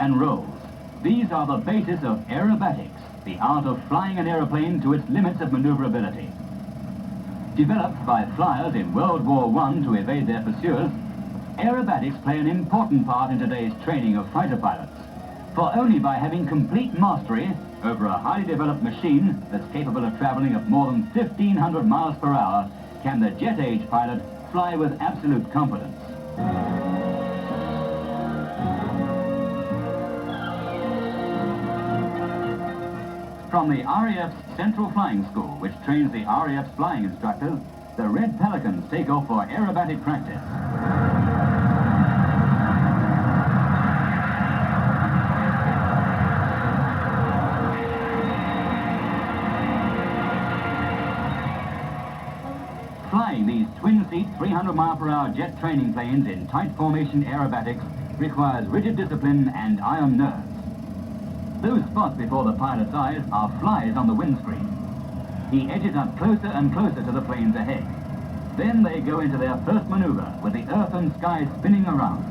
and rolls. These are the basis of aerobatics, the art of flying an aeroplane to its limits of maneuverability. Developed by flyers in World War I to evade their pursuers, aerobatics play an important part in today's training of fighter pilots. For only by having complete mastery over a highly developed machine that's capable of traveling at more than 1,500 miles per hour can the jet-age pilot fly with absolute confidence. From the RAF's Central Flying School, which trains the RAF's flying instructors, the Red Pelicans take off for aerobatic practice. Flying these twin-seat 300-mile-per-hour jet training planes in tight formation aerobatics requires rigid discipline and iron nerves. Those spots before the pilot's eyes are flies on the windscreen. He edges up closer and closer to the planes ahead. Then they go into their first maneuver with the earth and sky spinning around.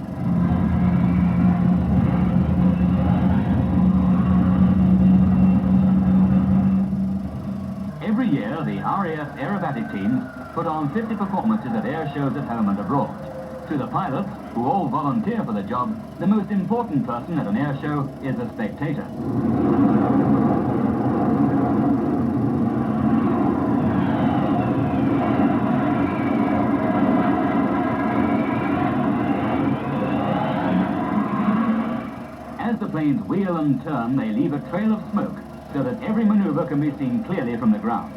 Every year, the RAF aerobatic teams put on 50 performances at air shows at home and abroad. To the pilots, who all volunteer for the job, the most important person at an air show is a spectator. As the planes wheel and turn, they leave a trail of smoke so that every maneuver can be seen clearly from the ground.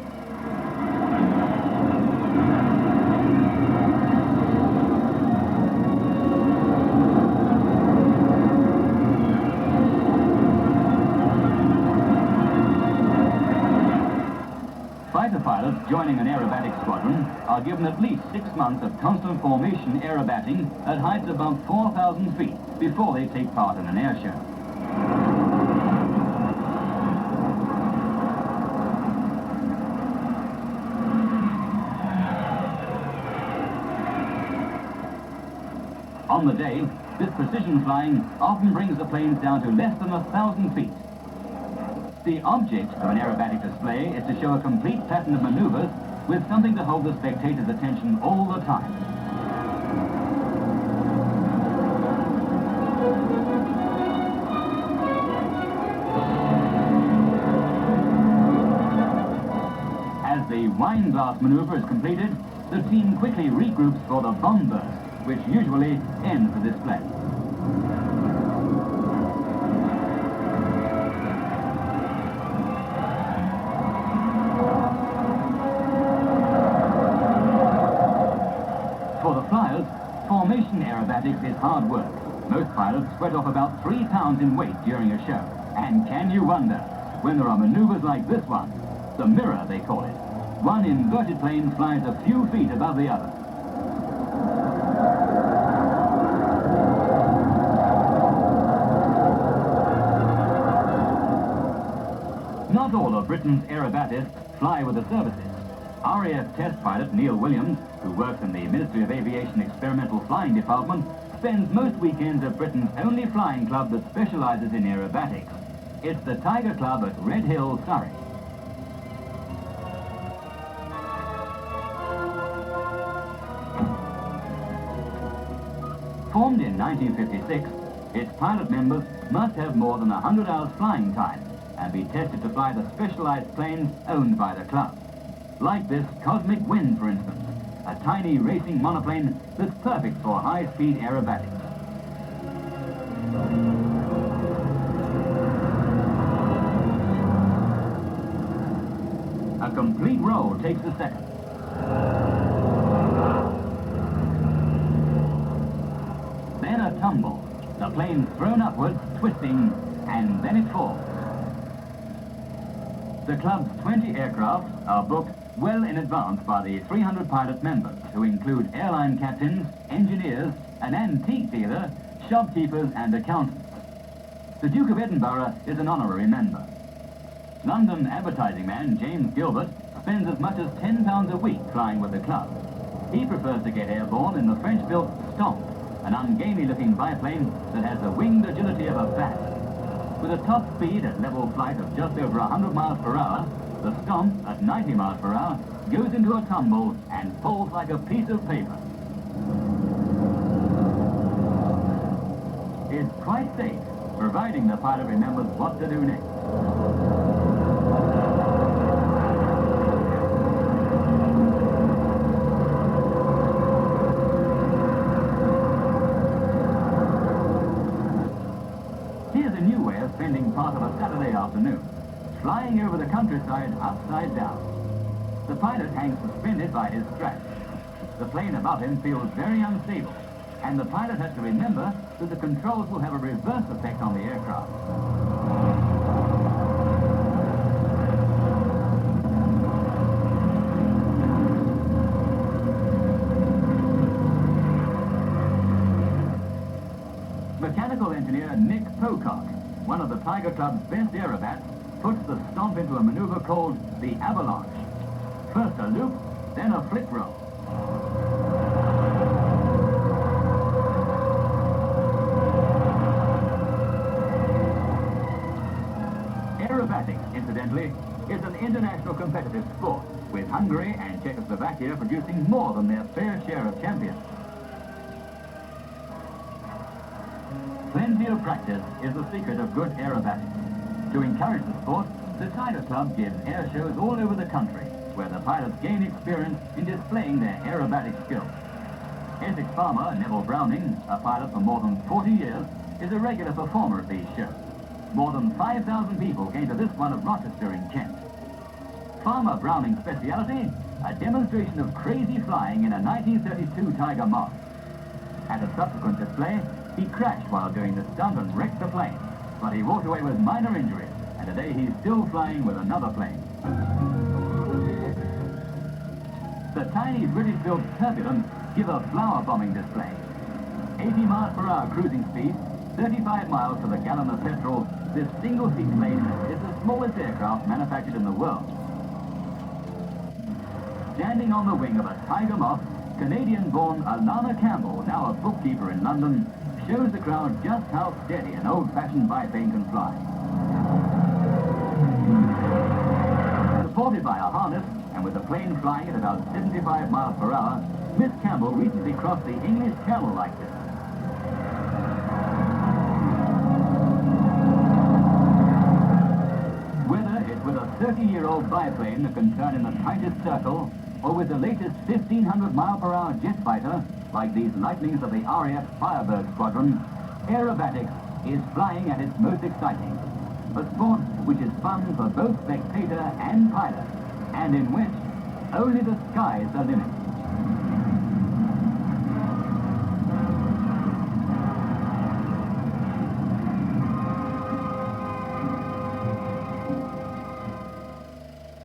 Fighter pilots joining an aerobatic squadron are given at least 6 months of constant formation aerobating at heights above 4,000 feet before they take part in an air show. On the day, this precision flying often brings the planes down to less than 1,000 feet. The object of an aerobatic display is to show a complete pattern of maneuvers with something to hold the spectator's attention all the time. As the wine glass maneuver is completed, the team quickly regroups for the bomb burst, which usually ends the display. For the flyers, formation aerobatics is hard work. Most pilots sweat off about 3 pounds in weight during a show. And can you wonder, when there are maneuvers like this one, the mirror they call it. One inverted plane flies a few feet above the other. Not all of Britain's aerobatists fly with the services. RAF test pilot Neil Williams, who works in the Ministry of Aviation Experimental Flying Department, spends most weekends at Britain's only flying club that specializes in aerobatics. It's the Tiger Club at Red Hill, Surrey. Formed in 1956, its pilot members must have more than 100 hours flying time and be tested to fly the specialized planes owned by the club. Like this Cosmic Wind, for instance, a tiny racing monoplane that's perfect for high-speed aerobatics. A complete roll takes a second. Then a tumble. The plane's thrown upwards, twisting, and then it falls. The club's 20 aircraft are booked well in advance by the 300 pilot members, who include airline captains, engineers, an antique dealer, shopkeepers, and accountants. The Duke of Edinburgh is an honorary member. London advertising man James Gilbert spends as much as £10 a week flying with the club. He prefers to get airborne in the French-built Stomp, an ungainly-looking biplane that has the winged agility of a bat. With a top speed at level flight of just over 100 miles per hour, the Stomp at 90 miles per hour goes into a tumble and falls like a piece of paper. It's quite safe, providing the pilot remembers what to do next. Here's a new way of spending part of a Saturday afternoon, flying over the countryside upside down. The pilot hangs suspended by his straps. The plane above him feels very unstable, and the pilot has to remember that the controls will have a reverse effect on the aircraft. Mechanical engineer Nick Pocock, one of the Tiger Club's best aerobats, puts the Stomp into a maneuver called the avalanche. First a loop, then a flip roll. Aerobatics, incidentally, is an international competitive sport, with Hungary and Czechoslovakia producing more than their fair share of champions. Plenty of practice is the secret of good aerobatics. To encourage the sport, the Tiger Club gives air shows all over the country, where the pilots gain experience in displaying their aerobatic skills. Essex farmer Neville Browning, a pilot for more than 40 years, is a regular performer at these shows. More than 5,000 people came to this one at Rochester in Kent. Farmer Browning's speciality, a demonstration of crazy flying in a 1932 Tiger Moth. At a subsequent display, he crashed while doing the stunt and wrecked the plane, but he walked away with minor injuries, and today he's still flying with another plane. The tiny British-built Turbulence give a flower-bombing display. 80 miles per hour cruising speed, 35 miles to the gallon of petrol, this single-seat plane is the smallest aircraft manufactured in the world. Standing on the wing of a Tiger Moth, Canadian-born Alana Campbell, now a bookkeeper in London, shows the crowd just how steady an old-fashioned biplane can fly. Supported by a harness, and with the plane flying at about 75 miles per hour, Miss Campbell recently crossed the English Channel like this. Whether it's with a 30-year-old biplane that can turn in the tightest circle, or with the latest 1,500 mile per hour jet fighter, like these lightnings of the RAF Firebird Squadron, aerobatics is flying at its most exciting. A sport which is fun for both spectator and pilot, and in which only the sky's the limit.